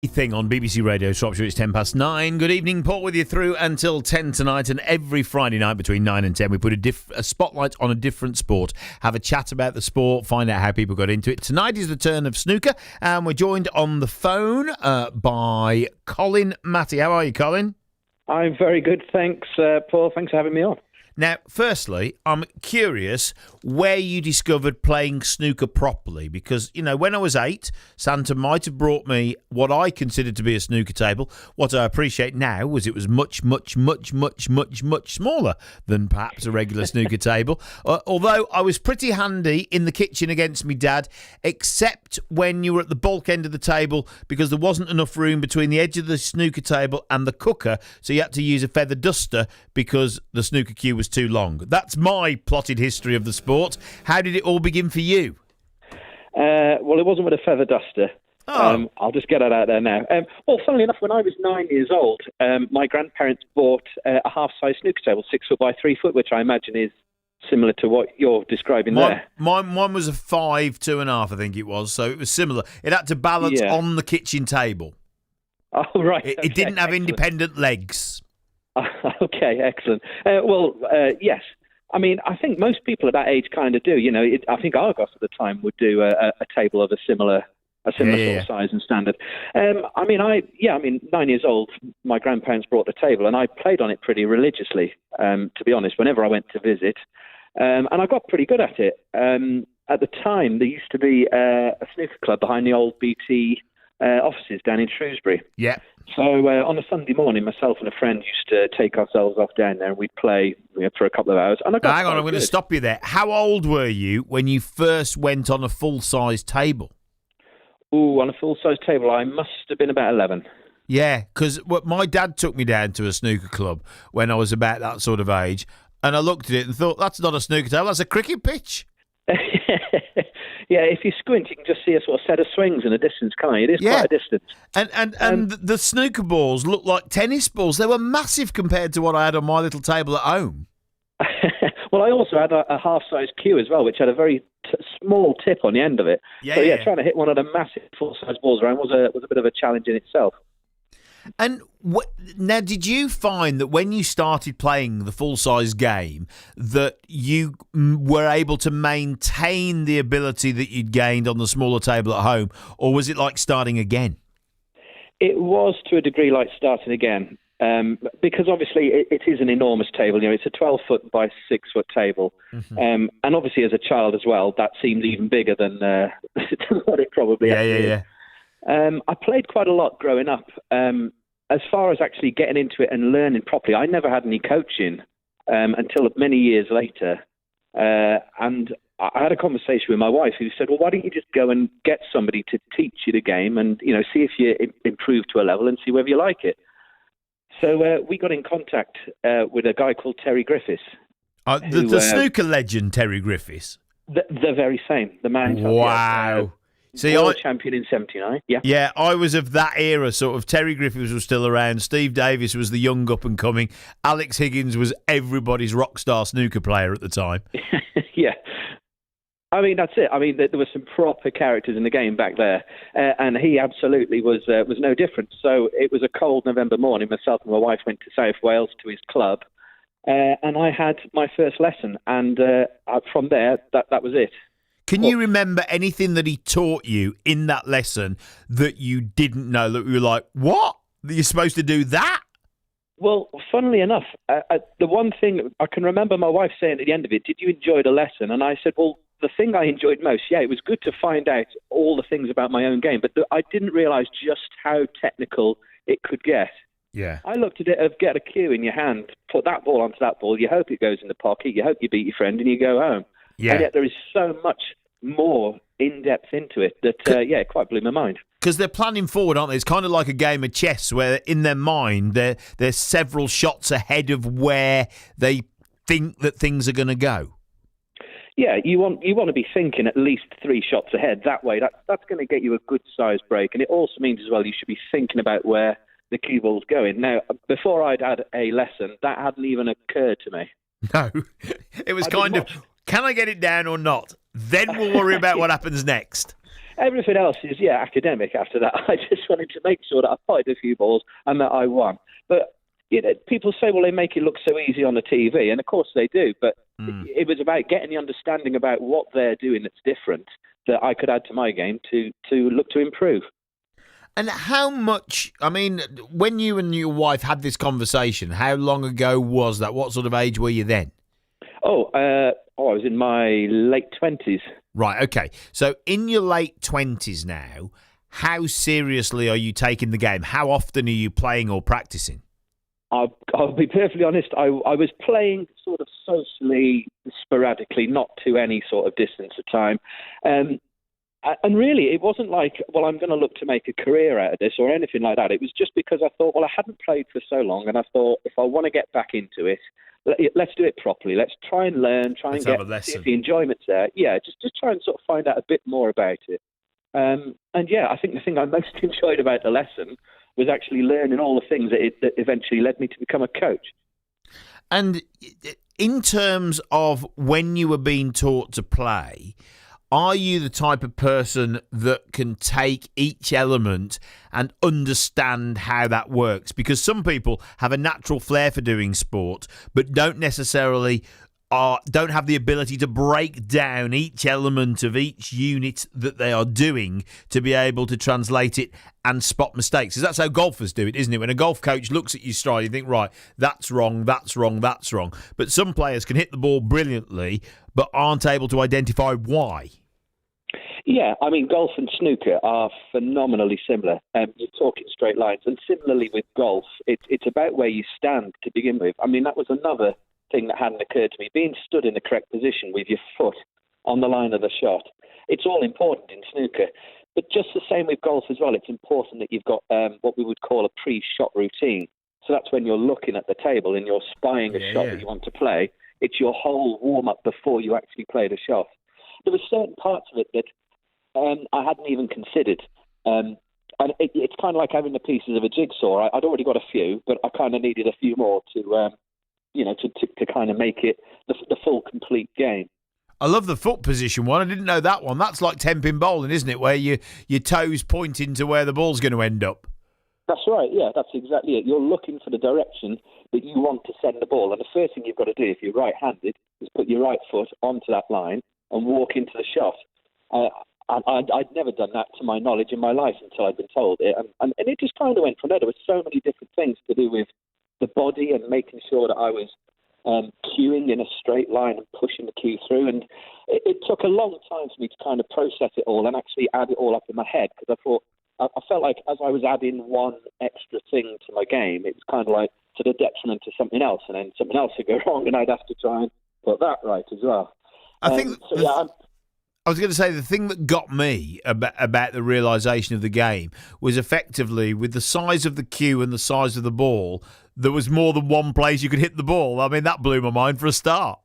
Thing on BBC Radio Shropshire. It's 9:10. Good evening, Paul, with you through until 10 tonight, and every Friday night between 9 and 10 we put a spotlight on a different sport, have a chat about the sport, find out how people got into it. Tonight is the turn of snooker, and we're joined on the phone by Colin Matty. How are you, Colin? I'm very good, thanks, Paul. Thanks for having me on. Now, firstly, I'm curious where you discovered playing snooker properly, because, you know, when I was 8, Santa might have brought me what I considered to be a snooker table. What I appreciate now was it was much, much, much, much, much, much smaller than perhaps a regular snooker table. Although I was pretty handy in the kitchen against me dad, except when you were at the bulk end of the table, because there wasn't enough room between the edge of the snooker table and the cooker, so you had to use a feather duster because the snooker cue was too long. That's my plotted history of the sport. How did it all begin for you? Well, it wasn't with a feather duster. Oh. I'll just get it out there now. Well, funnily enough, when I was 9 years old, my grandparents bought a half-size snooker table, 6 foot by 3 foot, which I imagine is similar to what you're describing there. Mine was a 5, 2.5, I think it was, so it was similar. It had to balance on the kitchen table. Oh, right. It didn't have independent legs. Okay, excellent. Yes. I mean, I think most people at that age kind of do. You know, I think Argos at the time would do a table of a similar sort of size and standard. 9 years old, my grandparents brought the table, and I played on it pretty religiously, to be honest, whenever I went to visit. And I got pretty good at it. At the time, there used to be a snooker club behind the old BT offices down in Shrewsbury. Yeah. So on a Sunday morning, myself and a friend used to take ourselves off down there, and we'd play for a couple of hours. And Hang on, I'm going to stop you there. How old were you when you first went on a full-size table? On a full-size table, I must have been about 11. Yeah, because my dad took me down to a snooker club when I was about that sort of age, and I looked at it and thought, that's not a snooker table, that's a cricket pitch. Yeah, if you squint, you can just see a sort of set of swings in the distance, can't you? It is quite a distance. And the snooker balls looked like tennis balls. They were massive compared to what I had on my little table at home. Well, I also had a half-size cue as well, which had a very small tip on the end of it. Trying to hit one of the massive full-size balls around was a bit of a challenge in itself. And now, did you find that when you started playing the full-size game that you were able to maintain the ability that you'd gained on the smaller table at home, or was it like starting again? It was, to a degree, like starting again, because obviously it is an enormous table. You know, it's a 12-foot by 6-foot table, and obviously as a child as well, that seemed even bigger than what it probably is. I played quite a lot growing up. As far as actually getting into it and learning properly, I never had any coaching until many years later. And I had a conversation with my wife who said, well, why don't you just go and get somebody to teach you the game and, you know, see if you improve to a level and see whether you like it. So we got in contact with a guy called Terry Griffiths. The snooker legend, Terry Griffiths? The very same. The man. Wow. See, world champion in 79. Yeah, I was of that era. Sort of Terry Griffiths was still around. Steve Davis was the young up and coming. Alex Higgins was everybody's rock star snooker player at the time. Yeah. I mean, that's it. I mean, there were some proper characters in the game back there, and he absolutely was no different. So it was a cold November morning. Myself and my wife went to South Wales to his club, and I had my first lesson. And from there, that was it. Can you remember anything that he taught you in that lesson that you didn't know, that you were like, what? That you're supposed to do that? Well, funnily enough, the one thing I can remember my wife saying at the end of it, did you enjoy the lesson? And I said, well, the thing I enjoyed most, it was good to find out all the things about my own game, but I didn't realise just how technical it could get. Yeah. I looked at it of get a cue in your hand, put that ball onto that ball, you hope it goes in the pocket, you hope you beat your friend, and you go home. Yeah. And yet there is so much more in-depth into it that, it quite blew my mind. Because they're planning forward, aren't they? It's kind of like a game of chess where in their mind they're several shots ahead of where they think that things are going to go. Yeah, you want to be thinking at least 3 shots ahead. That way, that's going to get you a good-sized break. And it also means as well you should be thinking about where the cue ball's going. Now, before I'd had a lesson, that hadn't even occurred to me. No. It was kind of, can I get it down or not? Then we'll worry about what happens next. Everything else is, academic after that. I just wanted to make sure that I potted a few balls and that I won. But, people say, well, they make it look so easy on the TV, and of course they do, but it was about getting the understanding about what they're doing that's different that I could add to my game to look to improve. And how much, when you and your wife had this conversation, how long ago was that? What sort of age were you then? I was in my late 20s. Right, okay. So in your late 20s now, how seriously are you taking the game? How often are you playing or practicing? I'll be perfectly honest, I was playing sort of socially, sporadically, not to any sort of distance at time. And really, it wasn't like, well, I'm going to look to make a career out of this or anything like that. It was just because I thought, well, I hadn't played for so long, and I thought, if I want to get back into it, let's do it properly. Let's try and learn, see if the enjoyment's there. Yeah, just try and sort of find out a bit more about it. I think the thing I most enjoyed about the lesson was actually learning all the things that eventually led me to become a coach. And in terms of when you were being taught to play, are you the type of person that can take each element and understand how that works? Because some people have a natural flair for doing sport, but don't necessarily don't have the ability to break down each element of each unit that they are doing to be able to translate it and spot mistakes. Because that's how golfers do it, isn't it? When a golf coach looks at your stride, you think, right, that's wrong, that's wrong, that's wrong. But some players can hit the ball brilliantly, but aren't able to identify why. Yeah, golf and snooker are phenomenally similar. You're talking straight lines. And similarly with golf, it's about where you stand to begin with. That was another thing that hadn't occurred to me. Being stood in the correct position with your foot on the line of the shot. It's all important in snooker. But just the same with golf as well. It's important that you've got what we would call a pre-shot routine. So that's when you're looking at the table and you're spying a shot that you want to play. It's your whole warm-up before you actually play the shot. There were certain parts of it that I hadn't even considered. And it's kind of like having the pieces of a jigsaw. I'd already got a few, but I kind of needed a few more to kind of make it the full, complete game. I love the foot position one. I didn't know that one. That's like 10-pin bowling, isn't it? Where your toes pointing to where the ball's going to end up. That's right, yeah, that's exactly it. You're looking for the direction that you want to send the ball. And the first thing you've got to do, if you're right-handed, is put your right foot onto that line and walk into the shot. I'd never done that to my knowledge in my life until I'd been told it. And it just kind of went from there. There were so many different things to do with the body and making sure that I was cueing in a straight line and pushing the cue through. And it took a long time for me to kind of process it all and actually add it all up in my head, because I felt like as I was adding one extra thing to my game, it was kind of like to the detriment to something else, and then something else would go wrong and I'd have to try and put that right as well. I think I was going to say the thing that got me about the realisation of the game was effectively with the size of the cue and the size of the ball, there was more than one place you could hit the ball. That blew my mind for a start.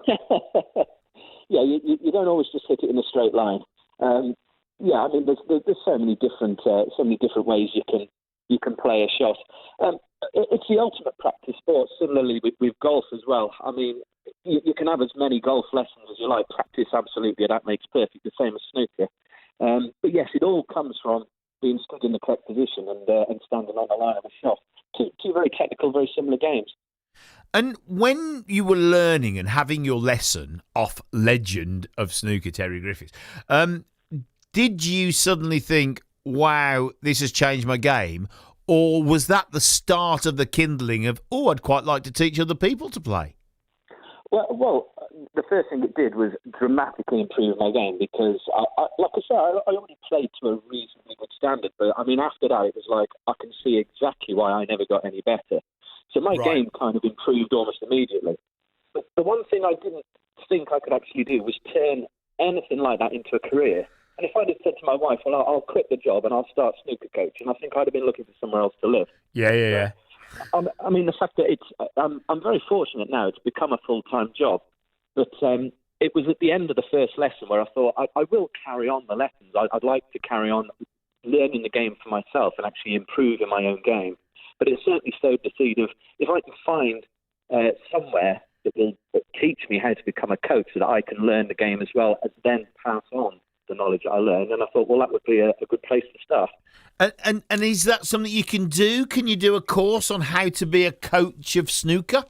Yeah, you don't always just hit it in a straight line. There's so many different ways you can play a shot. It's the ultimate practice sport. Similarly with golf as well. You can have as many golf lessons as you like. Practice, absolutely, that makes perfect. The same as snooker. But yes, it all comes from being stood in the correct position and standing on the line of a shot. Two very technical, very similar games. And when you were learning and having your lesson off legend of snooker, Terry Griffiths, did you suddenly think, wow, this has changed my game? Or was that the start of the kindling of, I'd quite like to teach other people to play? Well, the first thing it did was dramatically improve my game, because, like I said, I already played to a reasonably good standard. But, after that, it was like I can see exactly why I never got any better. So my game kind of improved almost immediately. But the one thing I didn't think I could actually do was turn anything like that into a career. And if I'd have said to my wife, well, I'll quit the job and I'll start snooker coaching, I think I'd have been looking for somewhere else to live. Yeah. The fact that I'm very fortunate now. It's become a full-time job. But it was at the end of the first lesson where I thought, I will carry on the lessons. I'd like to carry on learning the game for myself and actually improving my own game. But it certainly sowed the seed of, if I can find somewhere that will teach me how to become a coach so that I can learn the game as well as then pass on the knowledge I learned, and I thought, well, that would be a good place to start. And is that something you can do? Can you do a course on how to be a coach of snooker?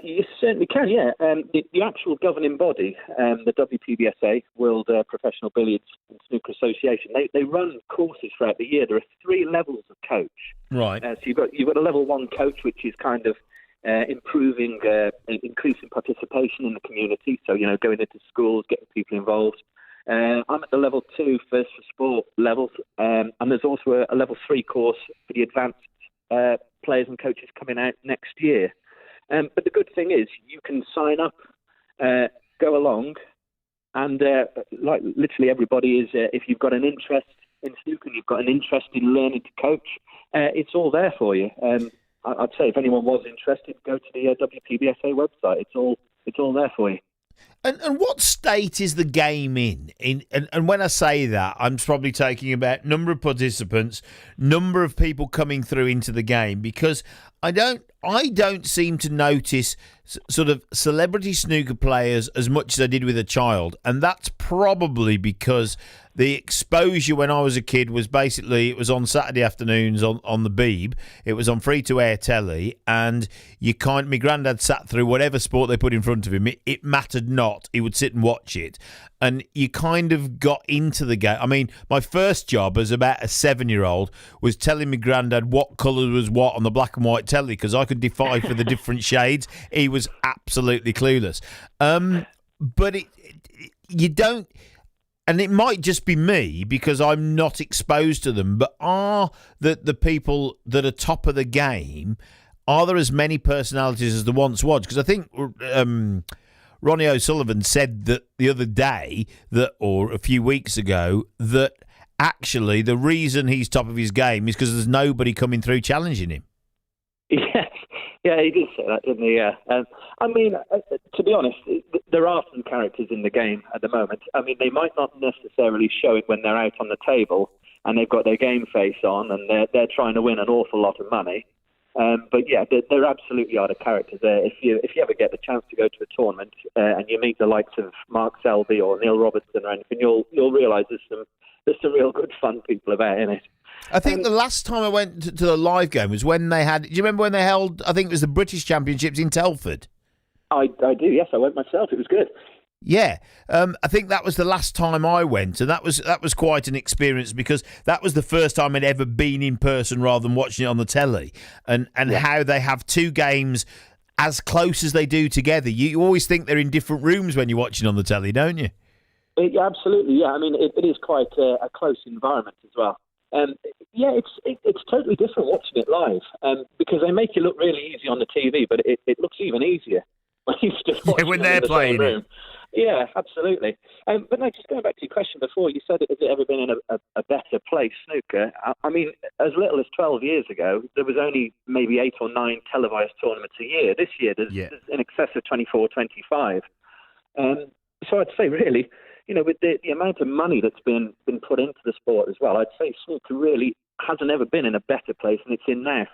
You certainly can, yeah. The actual governing body, the WPBSA, World Professional Billiards and Snooker Association, they run courses throughout the year. There are 3 levels of coach. Right. So you've got a level 1 coach, which is kind of increasing participation in the community. So, going into schools, getting people involved. I'm at the level 2 first for sport levels, and there's also a level 3 course for the advanced players and coaches coming out next year. But the good thing is you can sign up, go along, and like literally everybody is, if you've got an interest in snooker and you've got an interest in learning to coach, it's all there for you. I'd say if anyone was interested, go to the WPBSA website. It's all there for you. And what state is the game in? And when I say that, I'm probably talking about number of participants, number of people coming through into the game, because I don't seem to notice sort of celebrity snooker players as much as I did with a child, and that's probably because the exposure when I was a kid was basically, it was on Saturday afternoons on the Beeb. It was on free-to-air telly, and my granddad sat through whatever sport they put in front of him. It mattered not. He would sit and watch it, and you kind of got into the game. I mean, my first job as about a 7-year-old was telling my granddad what colour was what on the black and white telly, because I could decipher the different shades. He was absolutely clueless. But you don't... And it might just be me because I'm not exposed to them, but are the people that are top of the game, are there as many personalities as there once was? Because I think Ronnie O'Sullivan said that the other day, or a few weeks ago, that actually the reason he's top of his game is because there's nobody coming through challenging him. Yes. Yeah, he did say that, didn't he? Yeah. I mean, to be honest, there are some characters in the game at the moment. I mean, they might not necessarily show it when they're out on the table and they've got their game face on and they're trying to win an awful lot of money. But yeah, there absolutely are the characters there. If you ever get the chance to go to a tournament and you meet the likes of Mark Selby or Neil Robertson or anything, you'll realise there's some real good fun people about in it. I think the last time I went to the live game was when they had... Do you remember when they held, I think it was the British Championships in Telford? I do, yes. I went myself. It was good. Yeah. I think that was the last time I went, and that was quite an experience because that was the first time I'd ever been in person rather than watching it on the telly, and how they have 2 games as close as they do together. You always think they're in different rooms when you're watching on the telly, don't you? Yeah, absolutely, yeah. I mean, it is quite a close environment as well. Yeah, it's totally different watching it live because they make it look really easy on the TV, but it looks even easier when you just watch when they're playing it. Yeah, absolutely. But no, just going back to your question before, you said, has it ever been in a better place, snooker? I mean, as little as 12 years ago, there was only maybe 8 or 9 televised tournaments a year. This year, there's in excess of 24, 25. So I'd say, really, with the amount of money that's been put into the sport as well, I'd say snooker really hasn't ever been in a better place than it's in now.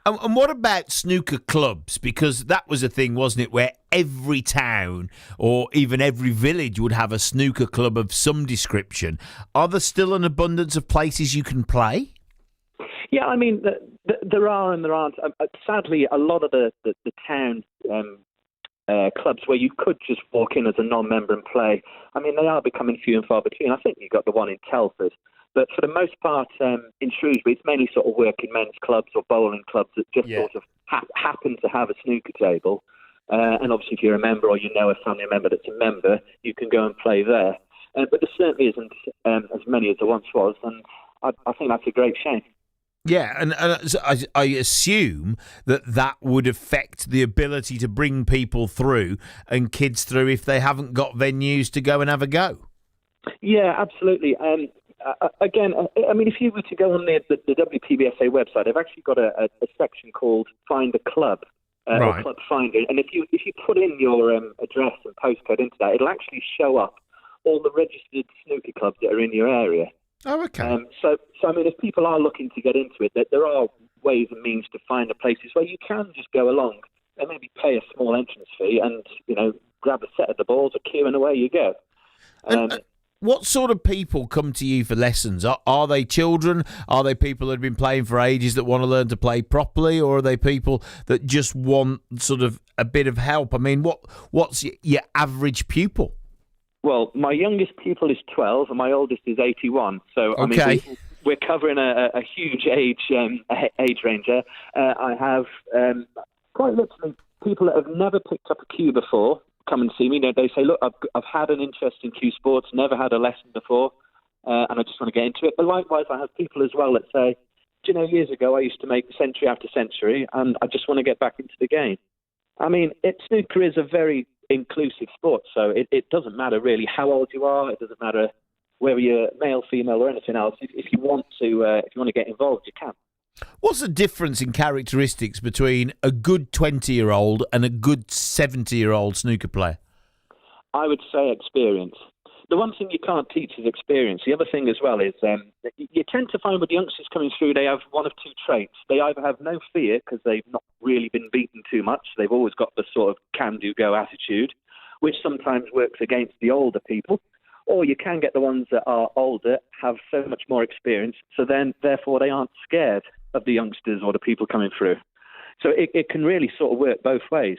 And what about snooker clubs? Because that was a thing, wasn't it, where every town or even every village would have a snooker club of some description. Are there still an abundance of places you can play? Yeah, I mean, there are and there aren't. Sadly, a lot of the town clubs where you could just walk in as a non-member and play, I mean, they are becoming few and far between. I think you've got the one in Telford. But for the most part, in Shrewsbury, it's mainly sort of working men's clubs or bowling clubs that just sort of happen to have a snooker table. And obviously, if you're a member or you know a family member that's a member, you can go and play there. But there certainly isn't as many as there once was, and I think that's a great shame. Yeah, and I assume that would affect the ability to bring people through and kids through if they haven't got venues to go and have a go. Yeah, absolutely. Again, I mean, if you were to go on the WPBSA website, they've actually got a section called Find a Club, or Club Finder. And if you put in your address and postcode into that, it'll actually show up all the registered snooker clubs that are in your area. Oh, okay. So I mean, if people are looking to get into it, there are ways and means to find the places where you can just go along and maybe pay a small entrance fee and, grab a set of the balls, a cue, and away you go. What sort of people come to you for lessons? Are they children? Are they people that have been playing for ages that want to learn to play properly? Or are they people that just want sort of a bit of help? I mean, what's your average pupil? Well, my youngest pupil is 12 and my oldest is 81. So, Okay. I mean, we're covering a huge age range there. I have quite literally people that have never picked up a cue before come and see me. They say, look, I've had an interest in cue sports, never had a lesson before, and I just want to get into it. But likewise, I have people as well that say, do you know, years ago I used to make century after century, and I just want to get back into the game. I mean, snooker is a very inclusive sport, so it doesn't matter really how old you are. It doesn't matter whether you're male, female, or anything else. If you want to get involved, you can. What's the difference in characteristics between a good 20-year-old and a good 70-year-old snooker player? I would say experience. The one thing you can't teach is experience. The other thing as well is you tend to find with youngsters coming through, they have one of two traits. They either have no fear because they've not really been beaten too much. They've always got the sort of can-do-go attitude, which sometimes works against the older people. Or you can get the ones that are older, have so much more experience, so then therefore they aren't scared of the youngsters or the people coming through. So it can really sort of work both ways.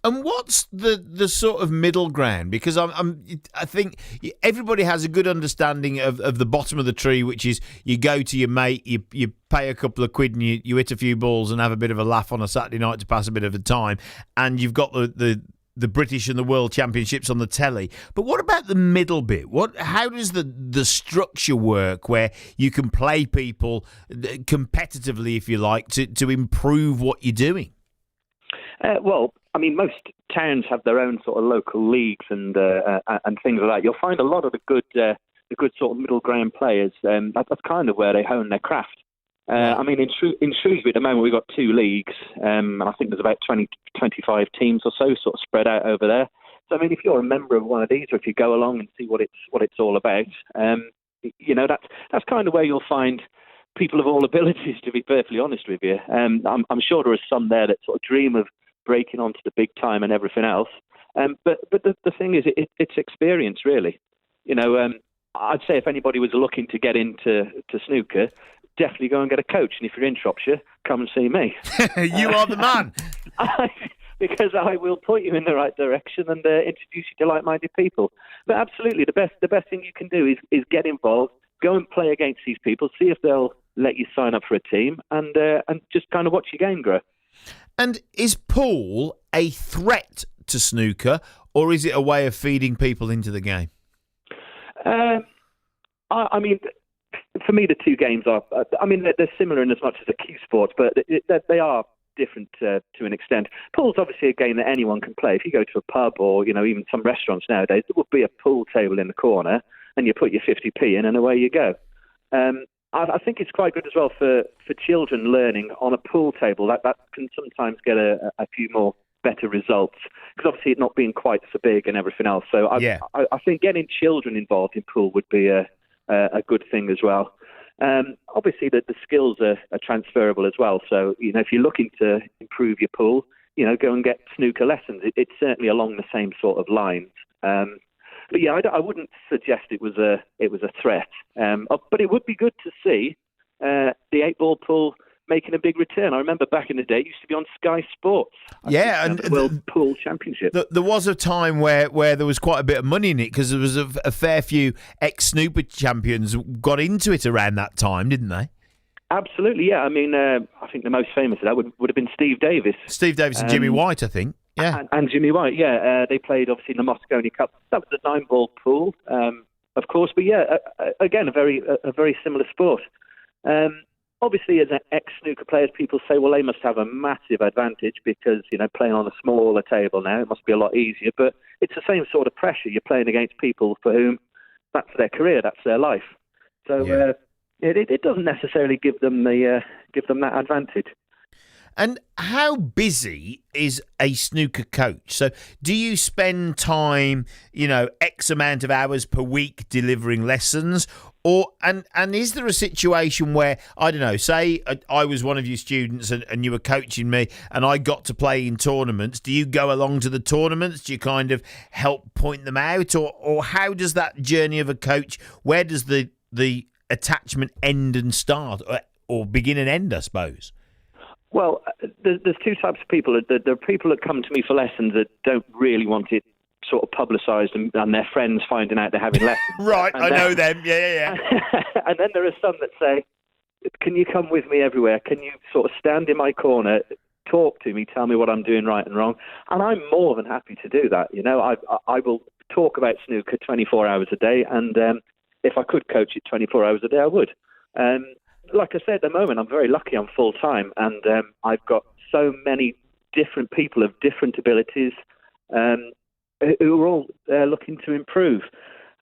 And what's the sort of middle ground? Because I think everybody has a good understanding of the bottom of the tree, which is you go to your mate, you pay a couple of quid and you hit a few balls and have a bit of a laugh on a Saturday night to pass a bit of the time, and you've got the British and the World Championships on the telly. But what about the middle bit? How does the structure work where you can play people competitively, if you like, to improve what you're doing? Well, I mean, most towns have their own sort of local leagues and things like that. You'll find a lot of the good sort of middle ground players. That's kind of where they hone their craft. I mean, in Shrewsbury at the moment, we've got two leagues, and I think there's about 25 teams or so sort of spread out over there. So, I mean, if you're a member of one of these, or if you go along and see what it's all about, that's kind of where you'll find people of all abilities, to be perfectly honest with you. I'm sure there are some there that sort of dream of breaking onto the big time and everything else. But the thing is, it's experience, really. You know, I'd say if anybody was looking to get into snooker, definitely go and get a coach. And if you're in Shropshire, come and see me. You are the man. Because I will point you in the right direction and introduce you to like-minded people. But absolutely, the best thing you can do is get involved, go and play against these people, see if they'll let you sign up for a team, and just kind of watch your game grow. And is pool a threat to snooker, or is it a way of feeding people into the game? I mean, for me, the two games are. I mean, they're similar in as much as a cue sport, but they are different to an extent. Pool's obviously a game that anyone can play. If you go to a pub or even some restaurants nowadays, there will be a pool table in the corner, and you put your 50p in, and away you go. I think it's quite good as well for children learning on a pool table. That can sometimes get a few more better results, because obviously it not being quite so big and everything else. So I think getting children involved in pool would be a good thing as well. Obviously, the skills are transferable as well. So, if you're looking to improve your pool, go and get snooker lessons. It's certainly along the same sort of lines. But yeah, I wouldn't suggest it was a threat. But it would be good to see the 8-ball pool making a big return. I remember back in the day, it used to be on Sky Sports. And the World Pool Championship. There was a time where there was quite a bit of money in it, because there was a fair few ex-snooper champions got into it around that time, didn't they? Absolutely, yeah. I mean, I think the most famous of that would have been Steve Davis. Steve Davis and Jimmy White, I think. Yeah, and Jimmy White, yeah. They played, obviously, in the Moscone Cup. That was a 9-ball pool, of course. But, yeah, again, a very similar sport. Obviously, as ex-snooker players, people say, well, they must have a massive advantage because, playing on a smaller table now, it must be a lot easier. But it's the same sort of pressure. You're playing against people for whom that's their career, that's their life. So it doesn't necessarily give them that advantage. And how busy is a snooker coach? So do you spend time, X amount of hours per week delivering lessons, And is there a situation where, I don't know, say I was one of your students and you were coaching me and I got to play in tournaments, do you go along to the tournaments? Do you kind of help point them out? Or how does that journey of a coach, where does the attachment end and start, or begin and end, I suppose? Well, there's two types of people. There are people that come to me for lessons that don't really want it sort of publicised and their friends finding out they're having lessons. Right, I know them. Yeah. And then there are some that say, can you come with me everywhere? Can you sort of stand in my corner, talk to me, tell me what I'm doing right and wrong? And I'm more than happy to do that. You know, I will talk about snooker 24 hours a day, and if I could coach it 24 hours a day, I would. Like I said, at the moment, I'm very lucky I'm full-time, and I've got so many different people of different abilities who are all looking to improve.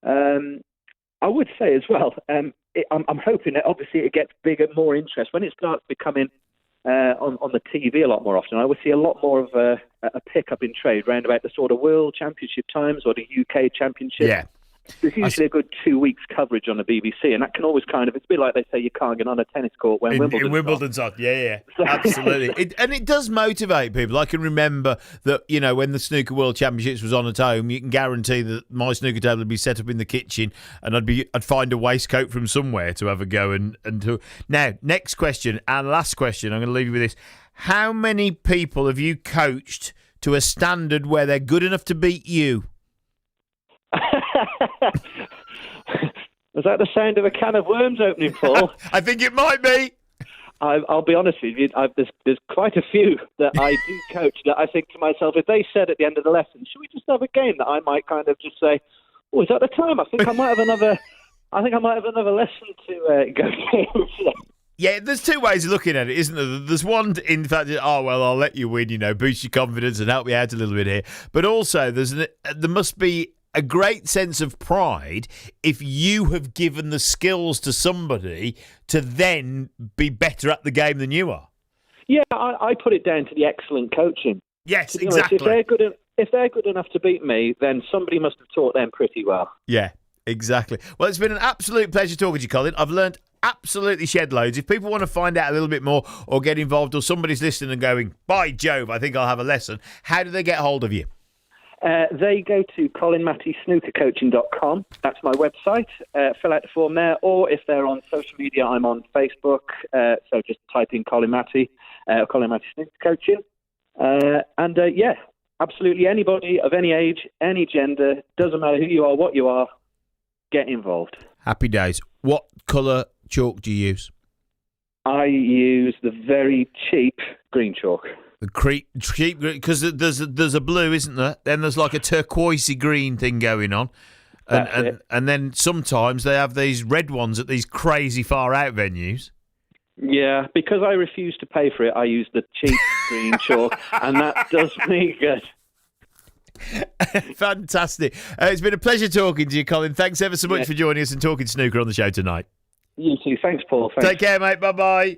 I would say as well, I'm hoping that obviously it gets bigger, more interest. When it starts becoming on the TV a lot more often, I would see a lot more of a pickup in trade round about the sort of World Championship times or the UK Championship. Yeah. There's usually a good 2 weeks coverage on the BBC, and that can always kind of, it's a bit like they say you can't get on a tennis court when Wimbledon's on. Yeah. Absolutely. It does motivate people. I can remember that, you know, when the Snooker World Championships was on at home, you can guarantee that my snooker table would be set up in the kitchen and I'd find a waistcoat from somewhere to have a go and to. Now, next question and last question, I'm going to leave you with this. How many people have you coached to a standard where they're good enough to beat you? Was that the sound of a can of worms opening, Paul? I think it might be. I'll be honest with you, there's quite a few that I do coach that I think to myself, if they said at the end of the lesson, should we just have a game, that I might kind of just say, oh, is that the time? I think I might have another lesson to go to. Yeah, there's two ways of looking at it, isn't there? There's one, in fact, oh, well, I'll let you win, you know, boost your confidence and help me out a little bit here. But also, there must be a great sense of pride if you have given the skills to somebody to then be better at the game than you are. Yeah, I put it down to the excellent coaching. Yes, to be exactly. Honest, if they're good enough to beat me, then somebody must have taught them pretty well. Yeah, exactly. Well, it's been an absolute pleasure talking to you, Colin. I've learned absolutely shed loads. If people want to find out a little bit more or get involved, or somebody's listening and going, by Jove, I think I'll have a lesson, how do they get hold of you? They go to colinmattysnookercoaching.com. That's my website. Fill out the form there. Or if they're on social media, I'm on Facebook. So just type in Colin Matty, Colin Matty Snooker Coaching. Yeah, absolutely anybody of any age, any gender, doesn't matter who you are, what you are, get involved. Happy days. What colour chalk do you use? I use the very cheap green chalk. The cheap green, because there's a blue, isn't there? Then there's like a turquoisey green thing going on, and then sometimes they have these red ones at these crazy far out venues. Yeah, because I refuse to pay for it, I use the cheap green chalk, and that does me good. Fantastic. It's been a pleasure talking to you, Colin. Thanks ever so much for joining us and talking snooker on the show tonight. You too. Thanks, Paul. Thanks. Take care, mate. Bye-bye.